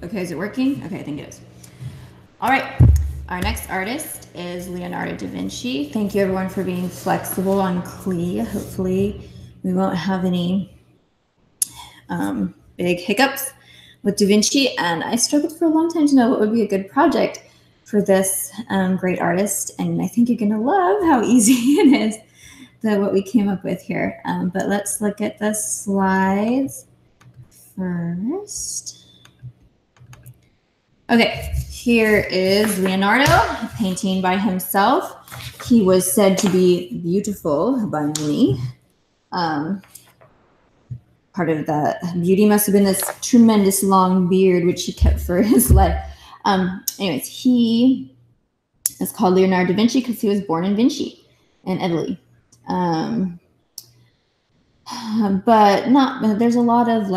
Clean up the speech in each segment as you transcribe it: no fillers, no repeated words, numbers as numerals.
Okay, is it working? Okay, I think it is. All right, our next artist is Leonardo da Vinci. Thank you everyone for being flexible on Klee. Hopefully we won't have any big hiccups with Da Vinci, and I struggled for a long time to know what would be a good project for this great artist, and I think you're gonna love how easy it is what we came up with here. But let's look at the slides first. Okay, here is Leonardo painting by himself. He was said to be beautiful by many. Part of that beauty must have been this tremendous long beard, which he kept for his life. Anyways, he is called Leonardo da Vinci because he was born in Vinci in Italy. But there's a lot of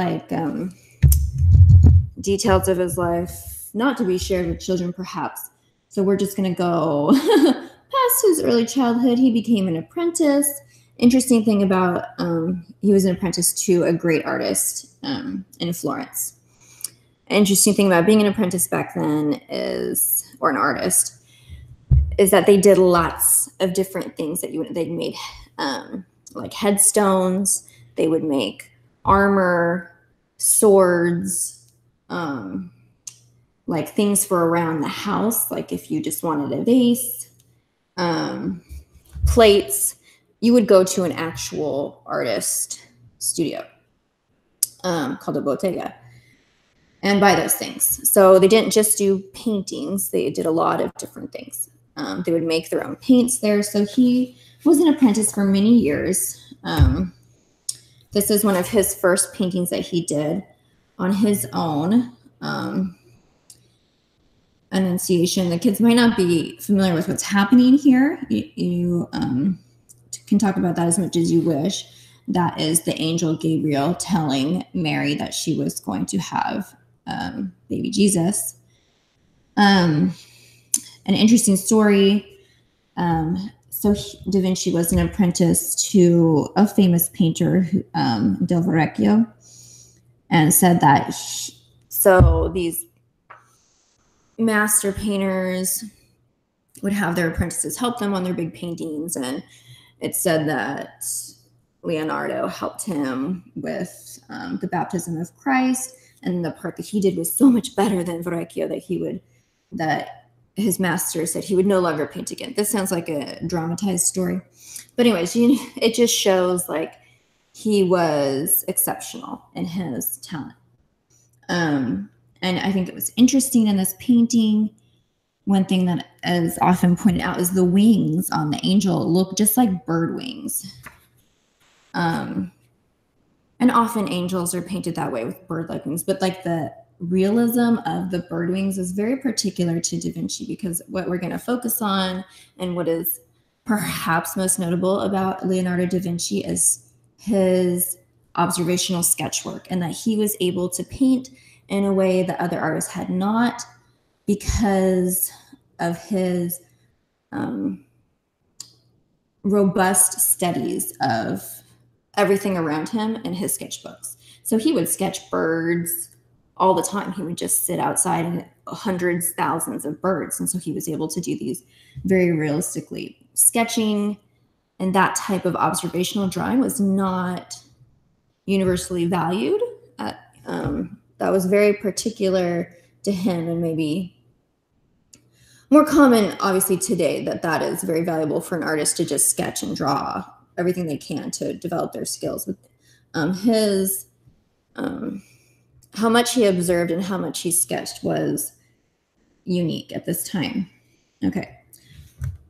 details of his life not to be shared with children, perhaps. So we're just going to go past his early childhood. He became an apprentice. Interesting thing about he was an apprentice to a great artist in Florence. An interesting thing about being an apprentice back then or an artist, is that they did lots of different things that they'd made like headstones. They would make armor, swords, like things for around the house. Like if you just wanted a vase, plates, you would go to an actual artist studio called a bottega and buy those things. So they didn't just do paintings. They did a lot of different things. They would make their own paints there. So he was an apprentice for many years. This is one of his first paintings that he did on his own. Annunciation. The kids might not be familiar with what's happening here. You can talk about that as much as you wish. That is the angel Gabriel telling Mary that she was going to have baby Jesus. An interesting story. So Da Vinci was an apprentice to a famous painter, Del Verrocchio, and said that so these master painters would have their apprentices help them on their big paintings, and it said that Leonardo helped him with the baptism of Christ, and the part that he did was so much better than Verrocchio that his master said he would no longer paint again. This sounds like a dramatized story, but anyways, it just shows like he was exceptional in his talent. And I think it was interesting in this painting. One thing that is often pointed out is the wings on the angel look just like bird wings. And often angels are painted that way with bird-like wings, but like the realism of the bird wings is very particular to Da Vinci, because what we're going to focus on and what is perhaps most notable about Leonardo da Vinci is his observational sketchwork, and that he was able to paint in a way that other artists had not, because of his robust studies of everything around him in his sketchbooks. So he would sketch birds all the time. He would just sit outside and hundreds, thousands of birds. And so he was able to do these very realistically. Sketching and that type of observational drawing was not universally valued. That was very particular to him, and maybe more common, obviously, today, that is very valuable for an artist to just sketch and draw everything they can to develop their skills. But how much he observed and how much he sketched was unique at this time. Okay,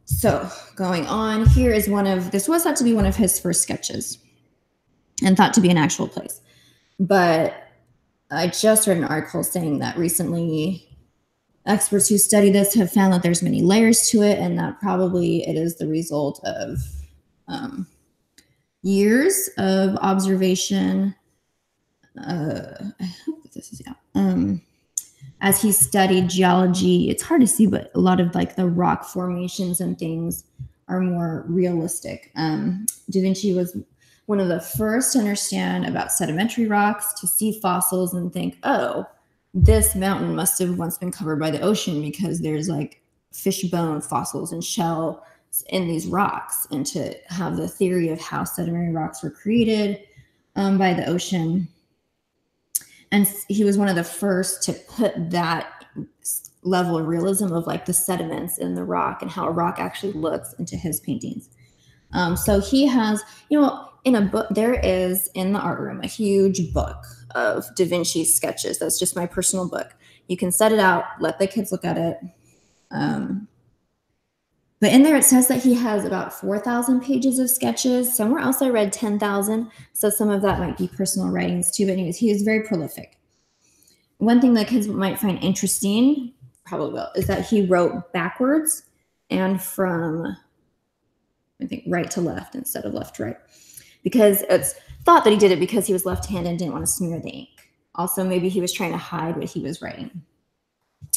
so going on, this was thought to be one of his first sketches and thought to be an actual place. But I just read an article saying that recently experts who study this have found that there's many layers to it, and that probably it is the result of years of observation. I hope that this is as he studied geology. It's hard to see, but a lot of like the rock formations and things are more realistic. Da Vinci was one of the first to understand about sedimentary rocks, to see fossils and think, oh, this mountain must have once been covered by the ocean, because there's like fish bone fossils and shell in these rocks, and to have the theory of how sedimentary rocks were created by the ocean. And he was one of the first to put that level of realism of like the sediments in the rock and how a rock actually looks into his paintings. So he has, you know, in a book, there is in the art room a huge book of Da Vinci's sketches. That's just my personal book. You can set it out, let the kids look at it. But in there, it says that he has about 4,000 pages of sketches. Somewhere else I read 10,000. So some of that might be personal writings too. But anyways, he is very prolific. One thing that kids might find interesting, probably will, is that he wrote backwards and from, I think, right to left instead of left to right. Because it's thought that he did it because he was left-handed and didn't want to smear the ink. Also, maybe he was trying to hide what he was writing.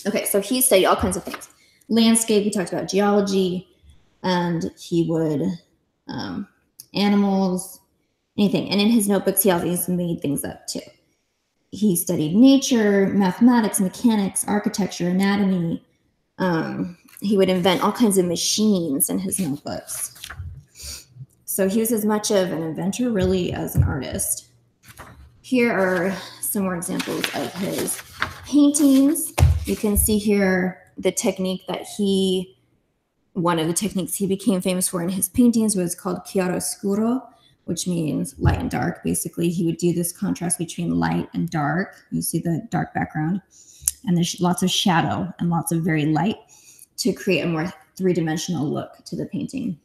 Okay, so he studied all kinds of things. Landscape, we talked about geology, and he would, animals, anything. And in his notebooks, he always made things up too. He studied nature, mathematics, mechanics, architecture, anatomy. He would invent all kinds of machines in his notebooks. So he was as much of an inventor, really, as an artist. Here are some more examples of his paintings. You can see here the technique that one of the techniques he became famous for in his paintings was called chiaroscuro, which means light and dark. Basically, he would do this contrast between light and dark. You see the dark background, and there's lots of shadow and lots of very light to create a more three-dimensional look to the painting.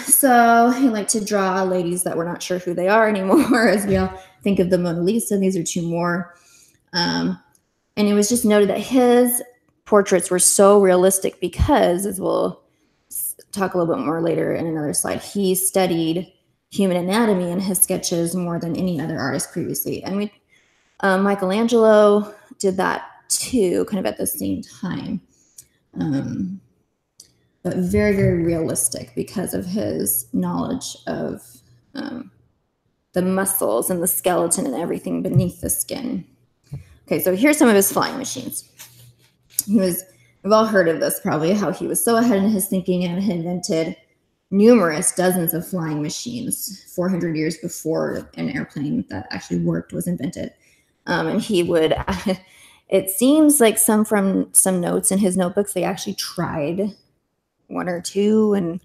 So he liked to draw ladies that we're not sure who they are anymore, as we all think of the Mona Lisa. These are two more. And it was just noted that his portraits were so realistic because, as we'll talk a little bit more later in another slide, he studied human anatomy in his sketches more than any other artist previously. And Michelangelo did that too, kind of at the same time. But very, very realistic because of his knowledge of the muscles and the skeleton and everything beneath the skin. Okay, so here's some of his flying machines. We've all heard of this probably, how he was so ahead in his thinking and had invented dozens of flying machines 400 years before an airplane that actually worked was invented. And he would, it seems like from some notes in his notebooks, they actually tried one or two and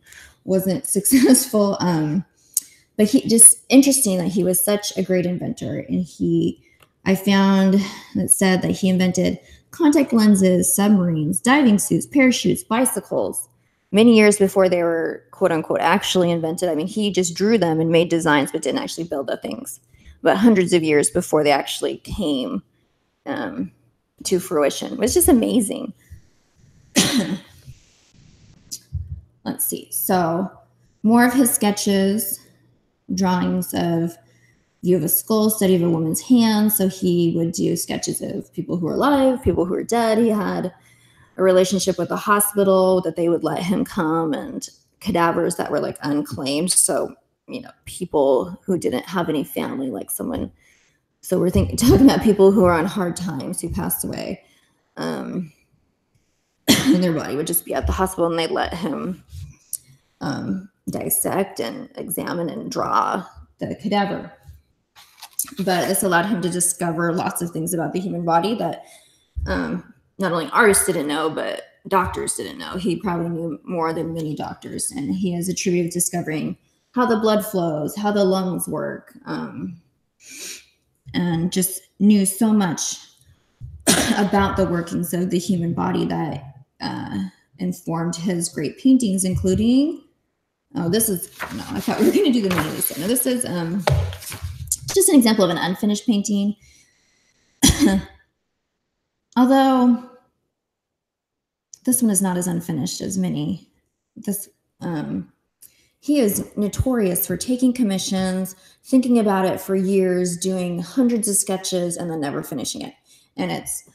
wasn't successful. But just interesting that he was such a great inventor. And I found that said that he invented contact lenses, submarines, diving suits, parachutes, bicycles, many years before they were quote unquote actually invented. I mean, he just drew them and made designs, but didn't actually build the things. But hundreds of years before they actually came to fruition. It was just amazing. Let's see. So more of his sketches, drawings of view of a skull, study of a woman's hands. So he would do sketches of people who are alive, people who are dead. He had a relationship with the hospital that they would let him come, and cadavers that were like unclaimed. So, you know, people who didn't have any family, like someone. So we're talking about people who are on hard times, who passed away. And their body would just be at the hospital, and they'd let him dissect and examine and draw the cadaver. But this allowed him to discover lots of things about the human body that not only artists didn't know, but doctors didn't know. He probably knew more than many doctors, and he has attributed discovering how the blood flows, how the lungs work, and just knew so much about the workings of the human body that informed his great paintings, including, I thought we were going to do the Mona Lisa. No, this is just an example of an unfinished painting. Although this one is not as unfinished as many. He is notorious for taking commissions, thinking about it for years, doing hundreds of sketches, and then never finishing it. And it's,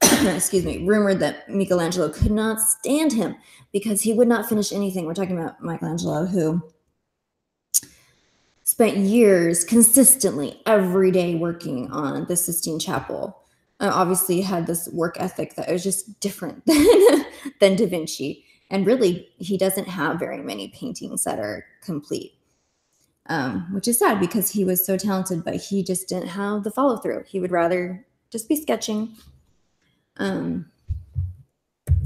excuse me, rumored that Michelangelo could not stand him because he would not finish anything. We're talking about Michelangelo, who spent years consistently every day working on the Sistine Chapel. Obviously had this work ethic that was just different than Da Vinci. And really, he doesn't have very many paintings that are complete, which is sad because he was so talented, but he just didn't have the follow through. He would rather just be sketching.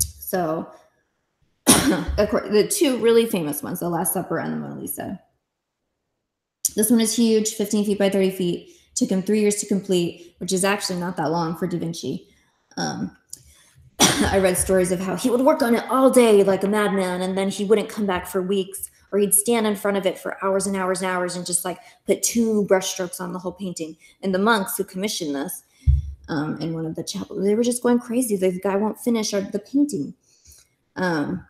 So, of course, the two really famous ones, the Last Supper and the Mona Lisa. This one is huge, 15 feet by 30 feet. Took him 3 years to complete, which is actually not that long for Da Vinci. I read stories of how he would work on it all day like a madman, and then he wouldn't come back for weeks, or he'd stand in front of it for hours and hours and hours and just like put 2 brush strokes on the whole painting. And the monks who commissioned this in one of the chapels, they were just going crazy. The guy won't finish the painting. And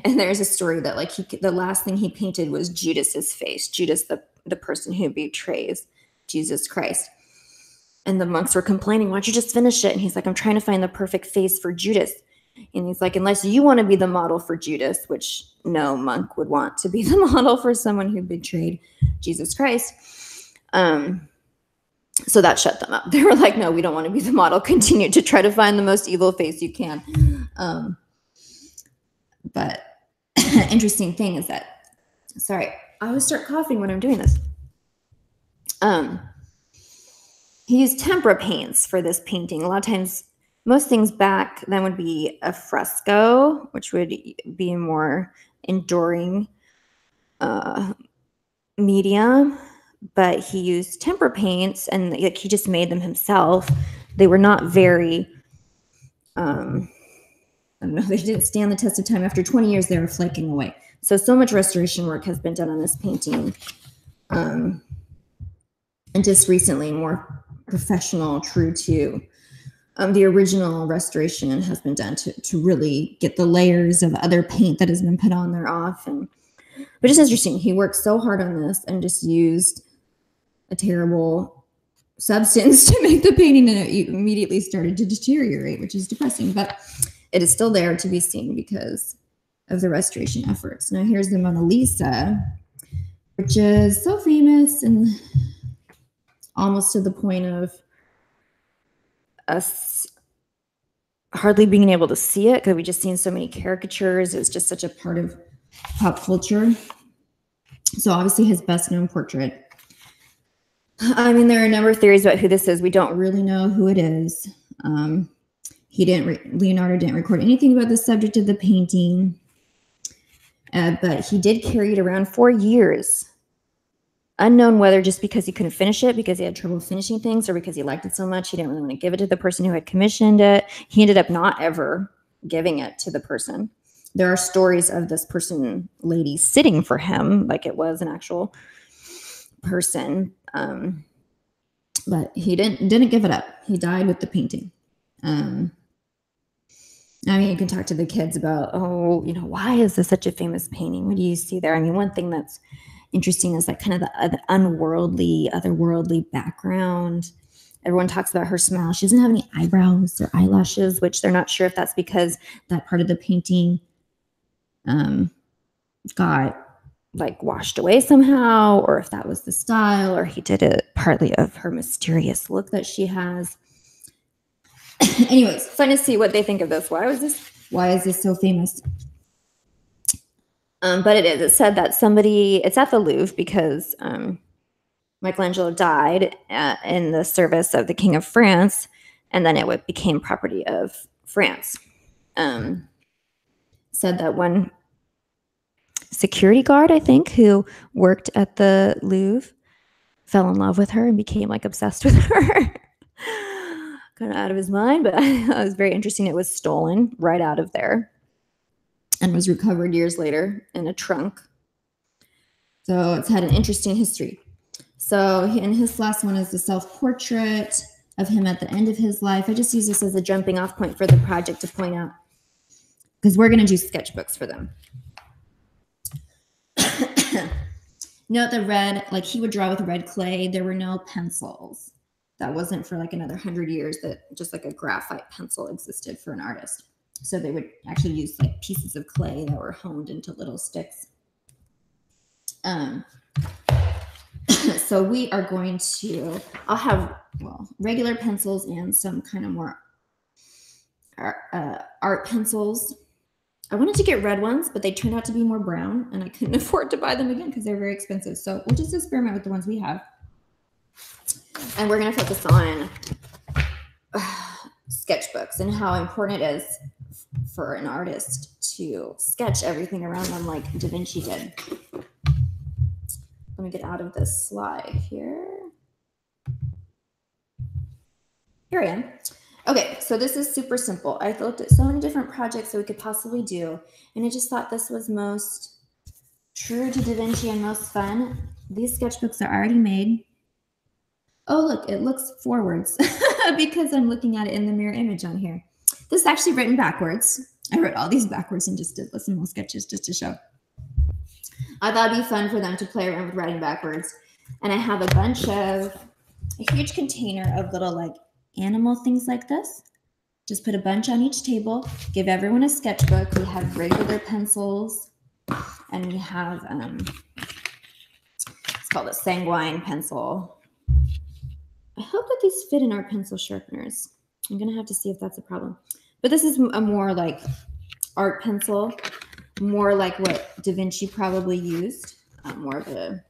there's a story that like the last thing he painted was Judas's face, Judas, the person who betrays Jesus Christ. And the monks were complaining, why don't you just finish it? And he's like, I'm trying to find the perfect face for Judas. And he's like, unless you want to be the model for Judas, which no monk would want to be the model for someone who betrayed Jesus Christ. So that shut them up. They were like, no, we don't want to be the model. Continue to try to find the most evil face you can. But interesting thing is that, sorry, I always start coughing when I'm doing this. He used tempera paints for this painting. A lot of times, most things back then would be a fresco, which would be a more enduring medium. But he used tempera paints, and like, he just made them himself. They were not very, I don't know, they didn't stand the test of time. After 20 years, they were flaking away. So much restoration work has been done on this painting. And just recently, more professional, true to the original restoration has been done to really get the layers of other paint that has been put on there off. But it's interesting. He worked so hard on this and just used a terrible substance to make the painting, and it immediately started to deteriorate, which is depressing. But it is still there to be seen because of the restoration efforts. Now here's the Mona Lisa, which is so famous and almost to the point of us hardly being able to see it because we just seen so many caricatures. It was just such a part of pop culture. So obviously his best known portrait. I mean, there are a number of theories about who this is. We don't really know who it is. Leonardo didn't record anything about the subject of the painting, but he did carry it around for years. Unknown whether just because he couldn't finish it, because he had trouble finishing things, or because he liked it so much he didn't really want to give it to the person who had commissioned it. He ended up not ever giving it to the person. There are stories of this lady sitting for him, like it was an actual person, but he didn't give it up. He died with the painting. I mean, you can talk to the kids about, why is this such a famous painting? What do you see there? I mean, one thing that's interesting is like kind of the otherworldly background. Everyone talks about her smile. She doesn't have any eyebrows or eyelashes, which they're not sure if that's because that part of the painting got like washed away somehow, or if that was the style, or he did it partly of her mysterious look that she has. Anyways, fun to see what they think of this. Why is this so famous? But it is. It said that it's at the Louvre because Michelangelo died in the service of the King of France, and then it became property of France. Said that one security guard, I think, who worked at the Louvre fell in love with her and became like obsessed with her. Kind of out of his mind, but it was very interesting. It was stolen right out of there and was recovered years later in a trunk. So it's had an interesting history. So and his last one is the self-portrait of him at the end of his life. I just use this as a jumping off point for the project to point out, because we're going to do sketchbooks for them. Note the red, like he would draw with red clay. There were no pencils. That wasn't for like another 100 years that just like a graphite pencil existed for an artist. So they would actually use like pieces of clay that were honed into little sticks. So we are going to, I'll have, well, regular pencils and some kind of more art pencils. I wanted to get red ones, but they turned out to be more brown, and I couldn't afford to buy them again because they're very expensive. So we'll just experiment with the ones we have. And we're going to focus on sketchbooks and how important it is for an artist to sketch everything around them like Da Vinci did. Let me get out of this slide here. Here I am. Okay, so this is super simple. I looked at so many different projects that we could possibly do, and I just thought this was most true to Da Vinci and most fun. These sketchbooks are already made. Oh, look, it looks forwards because I'm looking at it in the mirror image on here. This is actually written backwards. I wrote all these backwards and just did some little sketches just to show. I thought it'd be fun for them to play around with writing backwards. And I have a huge container of little like animal things like this. Just put a bunch on each table, give everyone a sketchbook. We have regular pencils, and we have, it's called a sanguine pencil. I hope that these fit in our pencil sharpeners. I'm going to have to see if that's a problem. But this is a more like art pencil, more like what Da Vinci probably used, more of a,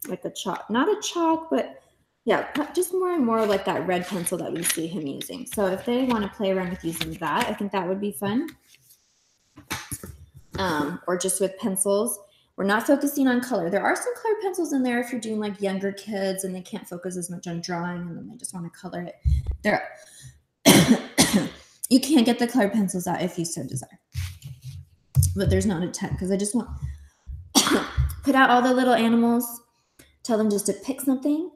like a chalk, not a chalk, but yeah, just more and more like that red pencil that we see him using. So if they want to play around with using that, I think that would be fun. Or just with pencils. We're not focusing on color. There are some colored pencils in there if you're doing like younger kids and they can't focus as much on drawing and then they just want to color it. There, you can get the colored pencils out if you so desire. But there's not a ton because I just want put out all the little animals, tell them just to pick something,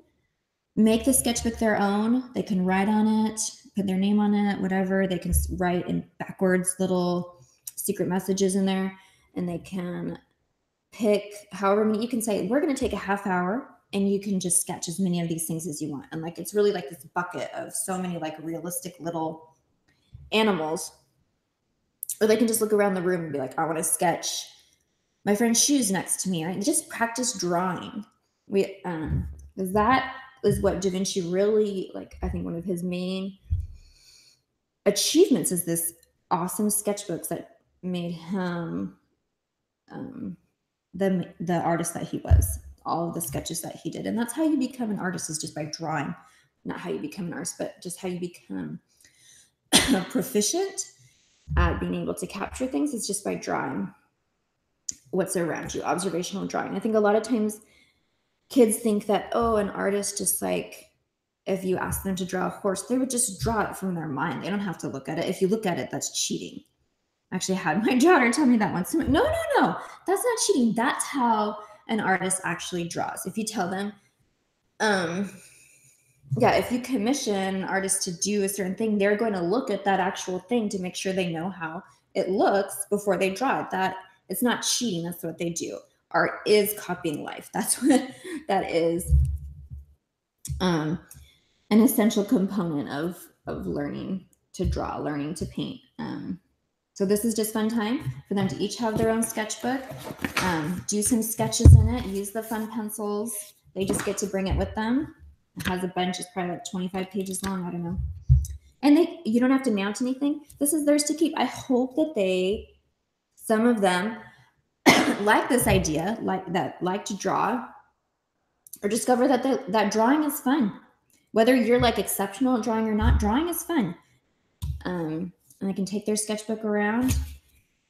make the sketchbook their own. They can write on it, put their name on it, whatever. They can write in backwards little secret messages in there, and they can pick however many. You can say, we're going to take a half hour and you can just sketch as many of these things as you want. And like, it's really like this bucket of so many like realistic little animals. Or they can just look around the room and be like, I want to sketch my friend's shoes next to me. Right? Just practice drawing. Because that is what Da Vinci really, like, I think one of his main achievements is this awesome sketchbooks that made him the artist that he was, all of the sketches that he did. And that's how you become an artist, is just by drawing. Not how you become an artist, but just how you become proficient at being able to capture things. Is just by drawing what's around you, observational drawing. I think a lot of times kids think that, oh, an artist just like, if you ask them to draw a horse, they would just draw it from their mind. They don't have to look at it. If you look at it, that's cheating. I actually had my daughter tell me that once. No, that's not cheating. That's how an artist actually draws. If you tell them, if you commission an artist to do a certain thing, they're going to look at that actual thing to make sure they know how it looks before they draw it. That it's not cheating. That's what they do. Art is copying life. That's what that is. An essential component of learning to draw, learning to paint. So this is just fun time for them to each have their own sketchbook, do some sketches in it, use the fun pencils. They just get to bring it with them. It has a bunch, it's probably like 25 pages long, I don't know. And you don't have to mount anything. This is theirs to keep. I hope that some of them like this idea, like to draw, or discover that drawing is fun. Whether you're like exceptional at drawing or not, drawing is fun. And they can take their sketchbook around.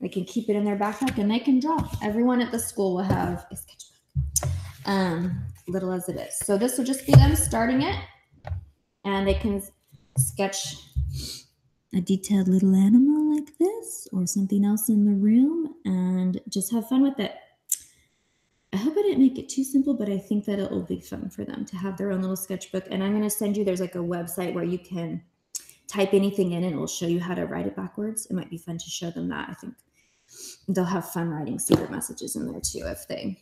They can keep it in their backpack and they can draw. Everyone at the school will have a sketchbook, little as it is. So this will just be them starting it, and they can sketch a detailed little animal like this or something else in the room and just have fun with it. I hope I didn't make it too simple, but I think that it will be fun for them to have their own little sketchbook. And I'm going to send you, there's like a website where you can type anything in and it will show you how to write it backwards. It might be fun to show them that. I think they'll have fun writing secret messages in there too if they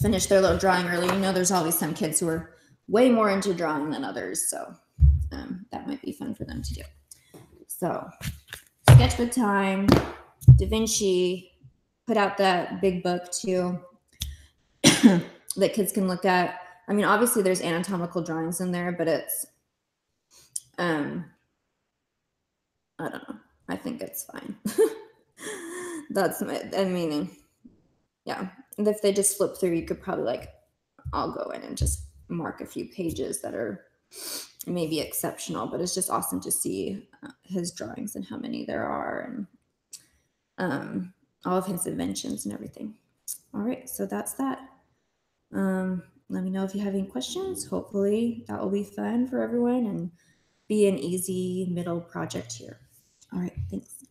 finish their little drawing early. You know, there's always some kids who are way more into drawing than others. So that might be fun for them to do. So sketchbook time. Da Vinci put out that big book too. that kids can look at. I mean, obviously there's anatomical drawings in there, but it's, I don't know. I think it's fine. That's I mean, yeah. And if they just flip through, you could probably like, I'll go in and just mark a few pages that are maybe exceptional, but it's just awesome to see his drawings and how many there are, and all of his inventions and everything. All right, so that's that. Let me know if you have any questions. Hopefully that will be fun for everyone and be an easy middle project here. All right, thanks.